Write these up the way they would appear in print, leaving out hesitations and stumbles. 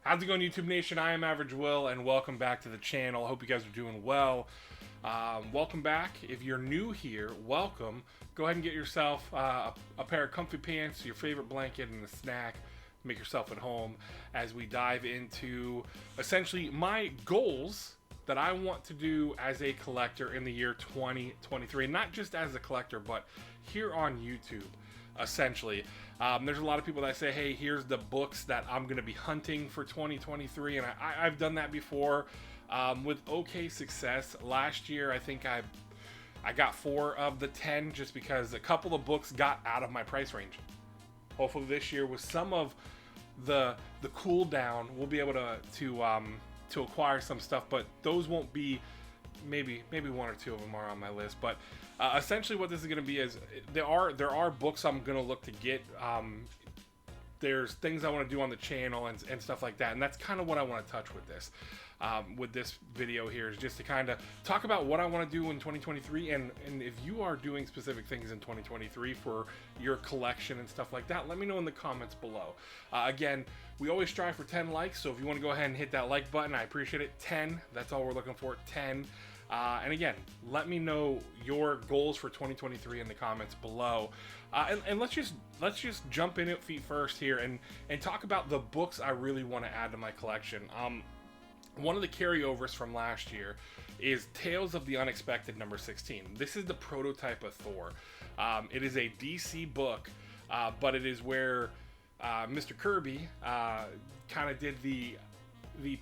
How's it going, YouTube Nation? I am Average Will, and welcome back to the channel. I hope you guys are doing well. Welcome back. If you're new here, welcome. Go ahead and get yourself a pair of comfy pants, your favorite blanket, and a snack. Make yourself at home as we dive into essentially my goals that I want to do as a collector in the year 2023. Not just as a collector, but here on YouTube. Essentially, there's a lot of people that say, hey, here's the books that I'm going to be hunting for 2023, and I've done that before with okay success. Last year, I think I got 4 of the 10 just because a couple of books got out of my price range. Hopefully this year, with some of the cool down, we'll be able to acquire some stuff, but those won't be. Maybe 1 or 2 of them are on my list, but essentially what this is going to be is there are books I'm going to look to get. There's things I want to do on the channel and stuff like that, and that's kind of what I want to touch with this video here, is just to kind of talk about what I want to do in 2023, and if you are doing specific things in 2023 for your collection and stuff like that, let me know in the comments below. Again, we always strive for 10 likes, so if you want to go ahead and hit that like button, I appreciate it. 10, that's all we're looking for, 10. And again, let me know your goals for 2023 in the comments below. And let's just jump in it feet first here and talk about the books I really want to add to my collection. One of the carryovers from last year is Tales of the Unexpected number 16. This is the prototype of Thor. It is a DC book, but it is where Mr. Kirby kind of did the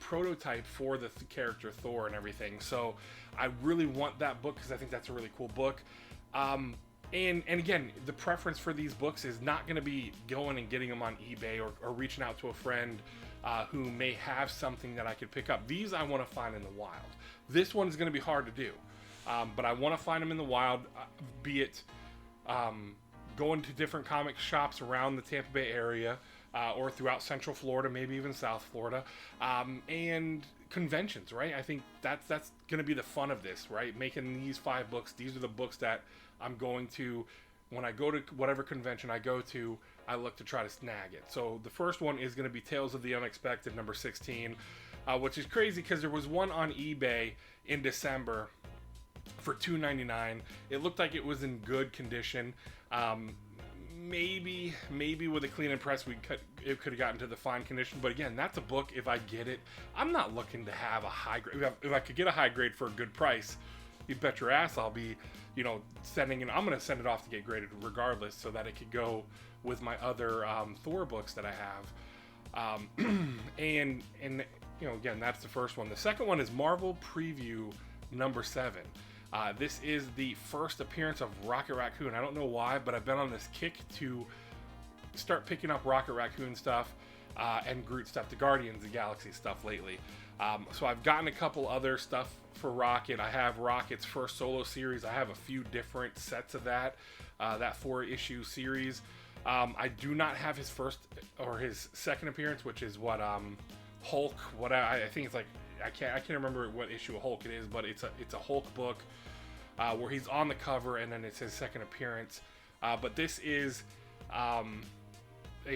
prototype for the character Thor and everything. So I really want that book because I think that's a really cool book. And again, the preference for these books is not going to be going and getting them on eBay or reaching out to a friend who may have something that I could pick up. These I want to find in the wild. This one is going to be hard to do, but I want to find them in the wild, be it going to different comic shops around the Tampa Bay area, or throughout Central Florida, maybe even South Florida, and conventions, right? I think that's going to be the fun of this, right? Making these 5 books. These are the books that I'm going to, when I go to whatever convention I go to, I look to try to snag it. So the first one is going to be Tales of the Unexpected number 16, which is crazy because there was one on eBay in December for $2.99. It looked like it was in good condition. Maybe with a clean and press it could have gotten to the fine condition, but again, that's a book. If I get it, I'm not looking to have a high grade. If I could get a high grade for a good price, you bet your ass I'll be, sending it. I'm going to send it off to get graded regardless, so that it could go with my other Thor books that I have. And again, that's the first one. The second one is Marvel Preview number 7. This is the first appearance of Rocket Raccoon. I don't know why, but I've been on this kick to start picking up Rocket Raccoon stuff and Groot stuff, the Guardians of the Galaxy stuff lately. So I've gotten a couple other stuff for Rocket. I have Rocket's first solo series. I have a few different sets of that 4-issue series. I do not have his first or his second appearance, which is what Hulk. What I think it's like. I can't remember what issue of Hulk it is, but it's a Hulk book where he's on the cover, and then it's his second appearance. But this is a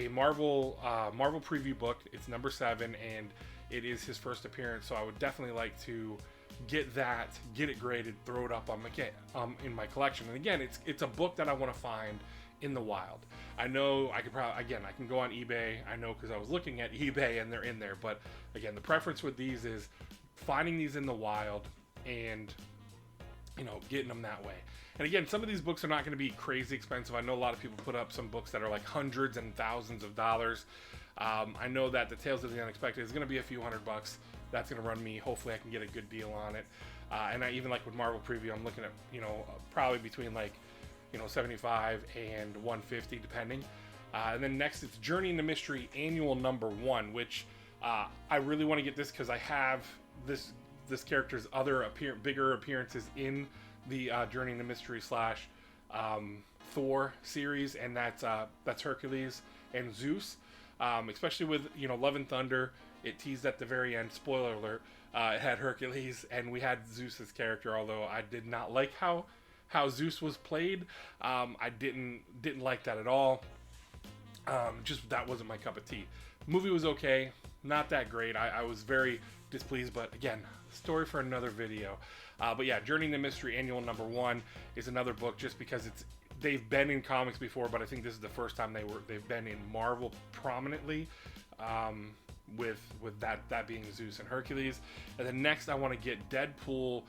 Marvel preview book. It's number 7, and it is his first appearance. So I would definitely like to get it graded, throw it up on in my collection. And again, it's a book that I want to find in the wild. I know I can go on eBay. I know because I was looking at eBay and they're in there. But again, the preference with these is finding these in the wild and getting them that way. And again, some of these books are not going to be crazy expensive. I know a lot of people put up some books that are like hundreds and thousands of dollars. I know that the Tales of the Unexpected is going to be a few $100. That's going to run me. Hopefully I can get a good deal on it. And I even like with Marvel Preview, I'm looking at probably between like 75 and 150 depending. And then next it's Journey into Mystery Annual number 1, which I really want to get this because I have this character's other bigger appearances in the Journey into Mystery / Thor series, and that's Hercules and Zeus. Especially with Love and Thunder, it teased at the very end. Spoiler alert! It had Hercules, and we had Zeus's character. Although I did not like how Zeus was played, I didn't like that at all. Just that wasn't my cup of tea. Movie was okay. not that great. I was very displeased, but again, story for another video. But yeah, Journey into Mystery Annual #1 is another book just because they've been in comics before, but I think this is the first time they've been in Marvel prominently, with that being Zeus and Hercules. And then next I want to get Deadpool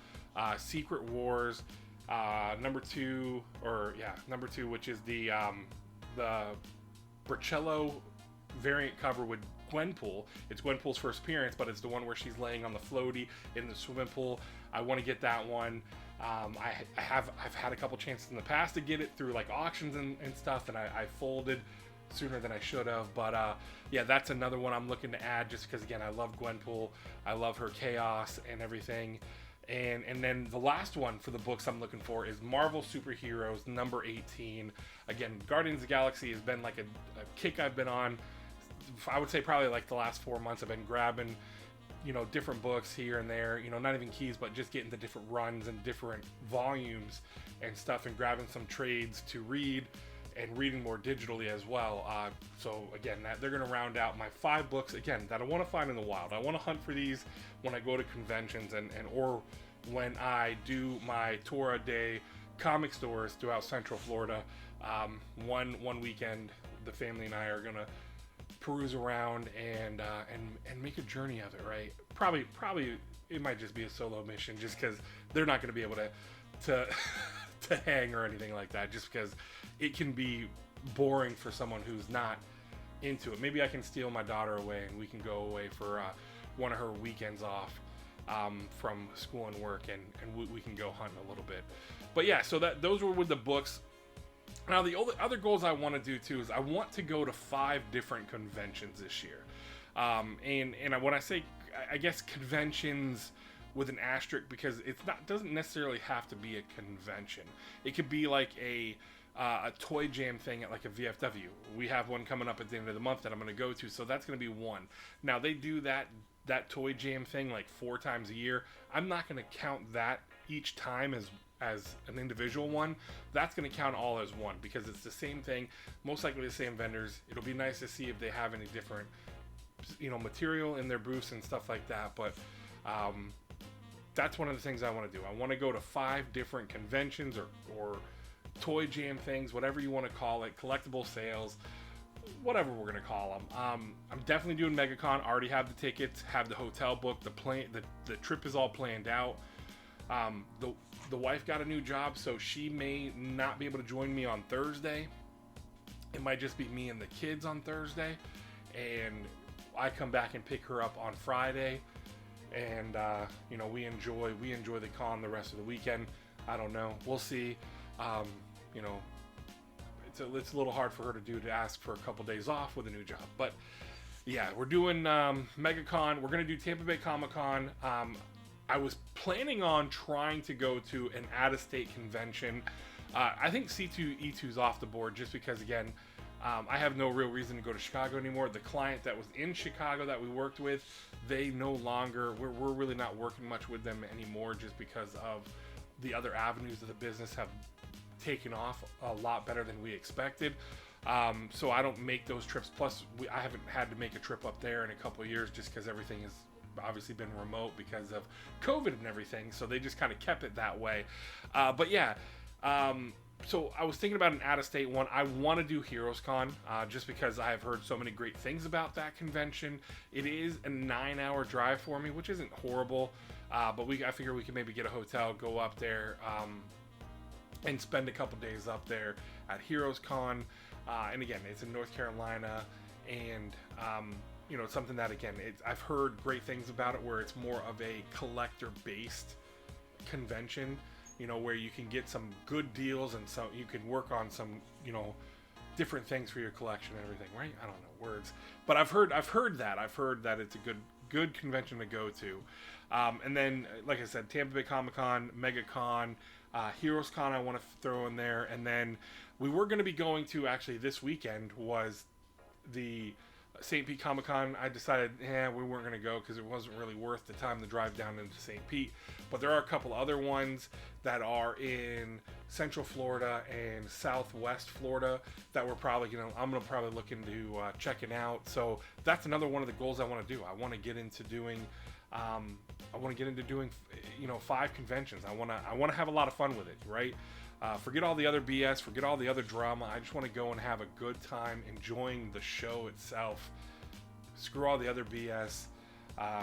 Secret Wars #2, #2, which is the Burcello variant cover with Gwenpool. It's Gwenpool's first appearance, but it's the one where she's laying on the floaty in the swimming pool. I want to get that one. I've had a couple chances in the past to get it through like auctions and stuff, and I folded sooner than I should have. But yeah, that's another one I'm looking to add just because, again, I love Gwenpool. I love her chaos and everything. And then the last one for the books I'm looking for is Marvel Superheroes #18. Again, Guardians of the Galaxy has been like a kick I've been on. I would say probably like the last 4 months. I've been grabbing, different books here and there, not even keys, but just getting the different runs and different volumes and stuff, and grabbing some trades to read and reading more digitally as well. So again, they're going to round out my 5 books again that I want to find in the wild. I want to hunt for these when I go to conventions or when I do my Torah Day comic stores throughout Central Florida. One weekend, the family and I are going to peruse around and make a journey of it, right? Probably it might just be a solo mission, just because they're not going to be able to to hang or anything like that, just because it can be boring for someone who's not into it. Maybe I can steal my daughter away and we can go away for one of her weekends off from school and work, and we can go hunt a little bit. But yeah, so those were with the books. Now, the other goals I want to do too is I want to go to 5 different conventions this year. And when I say, I guess, conventions with an asterisk, because doesn't necessarily have to be a convention. It could be like a toy jam thing at like a VFW. We have one coming up at the end of the month that I'm going to go to, so that's going to be one. Now, they do that toy jam thing like 4 times a year. I'm not going to count that each time as an individual one. That's going to count all as one, because it's the same thing, most likely the same vendors. It'll be nice to see if they have any different material in their booths and stuff like that. But that's one of the things I want to do. I want to go to 5 different conventions or toy jam things, whatever you want to call it, collectible sales, whatever we're going to call them. I'm definitely doing MegaCon. Already have the tickets, have the hotel booked, the trip is all planned out. The wife got a new job, so she may not be able to join me on Thursday. It might just be me and the kids on Thursday, and I come back and pick her up on Friday, and we enjoy the con the rest of the weekend. I don't know, we'll see. It's a little hard for her to ask for a couple days off with a new job, but yeah, we're doing MegaCon. We're gonna do Tampa Bay Comic-Con. I was planning on trying to go to an out-of-state convention. I think C2E2 is off the board just because, again, I have no real reason to go to Chicago anymore. The client that was in Chicago that we worked with, they no longer, we're really not working much with them anymore, just because of the other avenues of the business have taken off a lot better than we expected. So I don't make those trips. Plus, I haven't had to make a trip up there in a couple of years, just because everything has obviously been remote because of COVID and everything. So they just kind of kept it that way. But yeah, so I was thinking about an out-of-state one. I want to do HeroesCon just because I have heard so many great things about that convention. It is a 9-hour drive for me, which isn't horrible. But I figure we can maybe get a hotel, go up there, and spend a couple days up there at HeroesCon. And again, it's in North Carolina, and it's something that, again, I've heard great things about it, where it's more of a collector-based convention, where you can get some good deals, and so you can work on some, different things for your collection and everything, right? I don't know words, but I've heard that it's a good convention to go to. And then, like I said, Tampa Bay Comic-Con, MegaCon, HeroesCon I want to throw in there, and then we were going to be going to, actually this weekend, was the St. Pete Comic Con, I decided, we weren't going to go because it wasn't really worth the time to drive down into St. Pete. But there are a couple other ones that are in Central Florida and Southwest Florida that we're probably I'm gonna probably look into checking out. So that's another one of the goals I want to do. I want to get into doing, 5 conventions. I want to have a lot of fun with it, right? Forget all the other BS, forget all the other drama. I just want to go and have a good time enjoying the show itself. Screw all the other BS.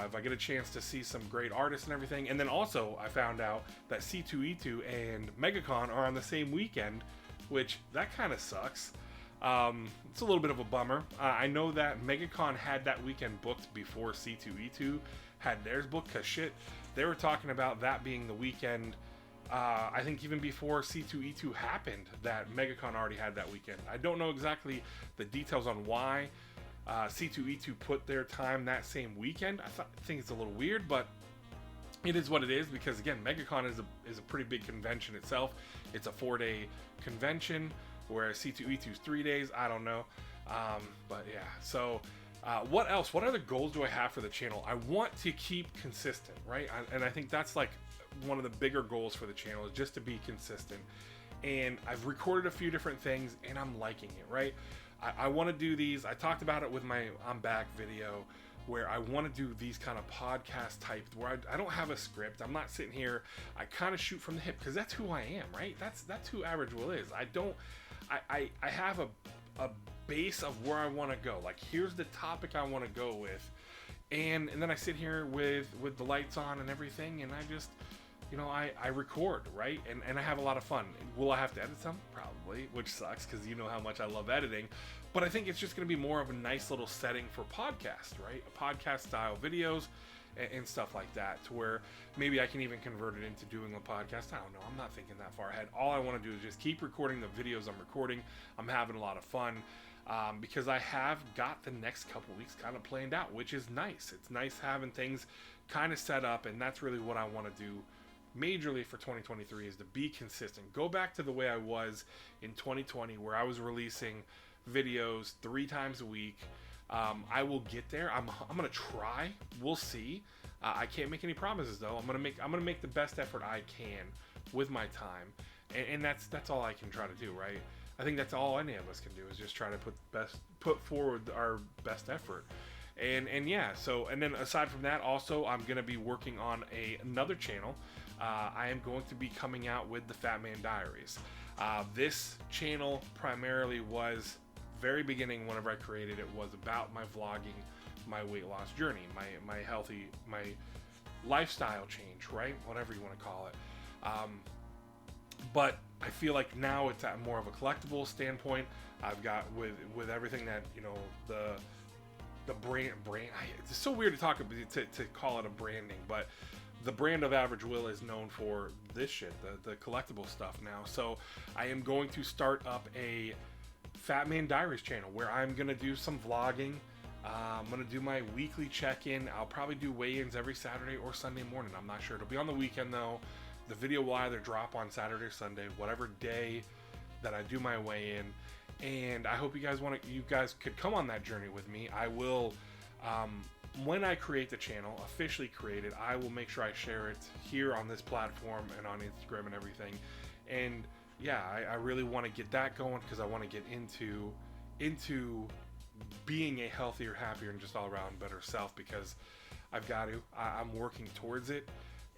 If I get a chance to see some great artists and everything. And then also, I found out that C2E2 and MegaCon are on the same weekend, which that kind of sucks. It's a little bit of a bummer. I know that MegaCon had that weekend booked before C2E2 had theirs booked, because shit, they were talking about that being the weekend. I think even before C2E2 happened, that MegaCon already had that weekend. I don't know exactly the details on why C2E2 put their time that same weekend. I think it's a little weird, but it is what it is, because again, MegaCon is a pretty big convention itself. It's a 4-day convention, whereas C2E2 is 3 days. I don't know. But yeah, so what else? What other goals do I have for the channel? I want to keep consistent, right? And I think that's like one of the bigger goals for the channel, is just to be consistent. And I've recorded a few different things and I'm liking it, right? I want to do these. I talked about it with my I'm Back video, where I want to do these kind of podcast type, where I don't have a script. I'm not sitting here. I kind of shoot from the hip, because that's who I am, right? That's who Average Will is. I have a base of where I want to go. Like, here's the topic I want to go with, and then I sit here with the lights on and everything, and I just, I record, right? And I have a lot of fun. Will I have to edit some? Probably, which sucks, because you know how much I love editing. But I think it's just going to be more of a nice little setting for podcast, right? Podcast style videos and stuff like that, to where maybe I can even convert it into doing a podcast. I don't know. I'm not thinking that far ahead. All I want to do is just keep recording the videos I'm recording. I'm having a lot of fun, because I have got the next couple weeks kind of planned out, which is nice. It's nice having things kind of set up, and that's really what I want to do majorly for 2023, is to be consistent. Go back to the way I was in 2020, where I was releasing videos 3 times a week. I will get there. I'm gonna try. We'll see. I can't make any promises though. I'm gonna make the best effort I can with my time, and that's all I can try to do, right? I think that's all any of us can do, is just try to put forward our best effort. And yeah, so, and then aside from that, also I'm gonna be working on another channel. I am going to be coming out with the Fat Man Diaries. This channel primarily was, very beginning, whenever I created it, was about my vlogging, my weight loss journey, my lifestyle change, right? Whatever you want to call it. But I feel like now it's at more of a collectible standpoint. I've got with everything that, the brand. It's so weird to talk about, to call it a branding, but the brand of Average Will is known for this shit, the collectible stuff now. So I am going to start up a Fat Man Diaries channel, where I'm going to do some vlogging. I'm going to do my weekly check-in. I'll probably do weigh-ins every Saturday or Sunday morning. I'm not sure. It'll be on the weekend, though. The video will either drop on Saturday or Sunday, whatever day that I do my weigh-in. And I hope you guys could come on that journey with me. I will, when I create the channel, officially create it, I will make sure I share it here on this platform and on Instagram and everything. And yeah, I really want to get that going, because I want to get into being a healthier, happier, and just all around better self, because I've got to. I'm working towards it,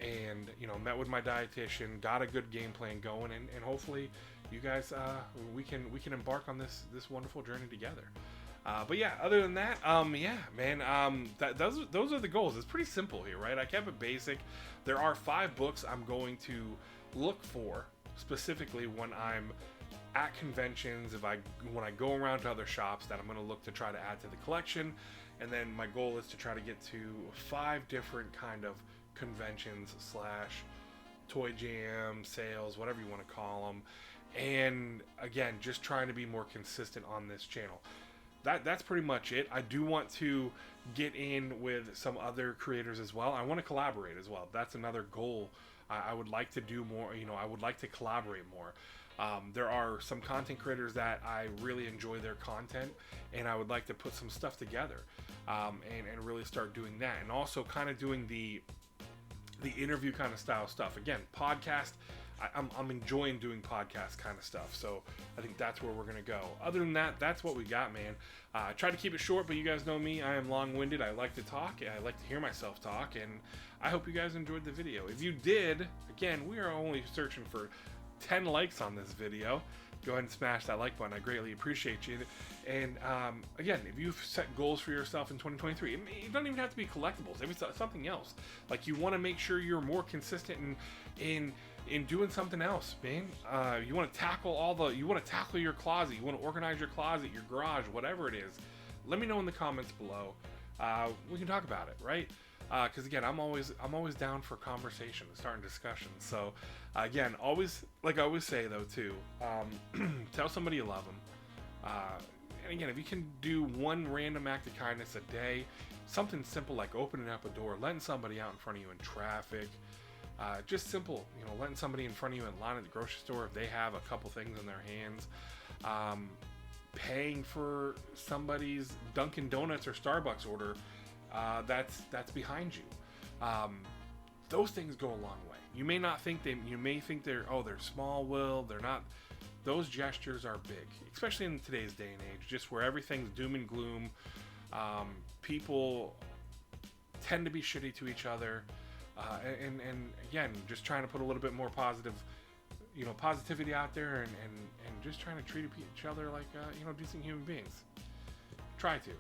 and met with my dietitian, got a good game plan going, and hopefully you guys, we can embark on this wonderful journey together. But yeah, other than that, those are the goals. It's pretty simple here, right? I kept it basic. There are 5 books I'm going to look for specifically when I'm at conventions, when I go around to other shops, that I'm going to look to try to add to the collection. And then my goal is to try to get to 5 different kind of conventions / toy jam sales, whatever you want to call them. And again, just trying to be more consistent on this channel. That's pretty much it. I do want to get in with some other creators as well. I want to collaborate as well. That's another goal. I would like to do more. I would like to collaborate more. There are some content creators that I really enjoy their content, and I would like to put some stuff together, and really start doing that, and also kind of doing the interview kind of style stuff. Again, podcast. I'm enjoying doing podcast kind of stuff, so I think that's where we're gonna go. Other than that, that's what we got, man. I try to keep it short, but you guys know me. I am long-winded. I like to talk. I like to hear myself talk, and I hope you guys enjoyed the video. If you did, again, we are only searching for 10 likes on this video. Go ahead and smash that like button. I greatly appreciate you. And again, if you've set goals for yourself in 2023, it doesn't even have to be collectibles. If it's something else, like you want to make sure you're more consistent in doing something else, man. You want to tackle you want to tackle your closet. You want to organize your closet, your garage, whatever it is. Let me know in the comments below. We can talk about it, right? Because again, I'm always down for conversation, starting discussions. So again, always, like I always say though too, tell somebody you love them. And again, if you can do one random act of kindness a day, something simple like opening up a door, letting somebody out in front of you in traffic, just simple, letting somebody in front of you in line at the grocery store if they have a couple things in their hands, paying for somebody's Dunkin' Donuts or Starbucks order that's behind you. Those things go a long way. You may think they're small, Will. They're not. Those gestures are big, especially in today's day and age, just where everything's doom and gloom. People tend to be shitty to each other, and again, just trying to put a little bit more positivity out there, and just trying to treat each other like decent human beings. Try to.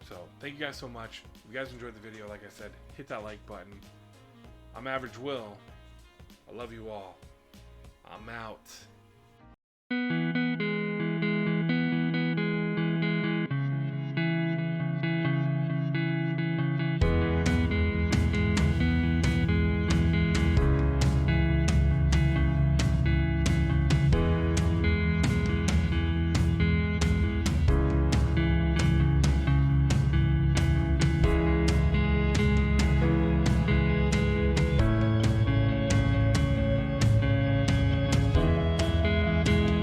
So thank you guys so much. If you guys enjoyed the video, like I said, hit that like button. I'm Average Will. I love you all. I'm out.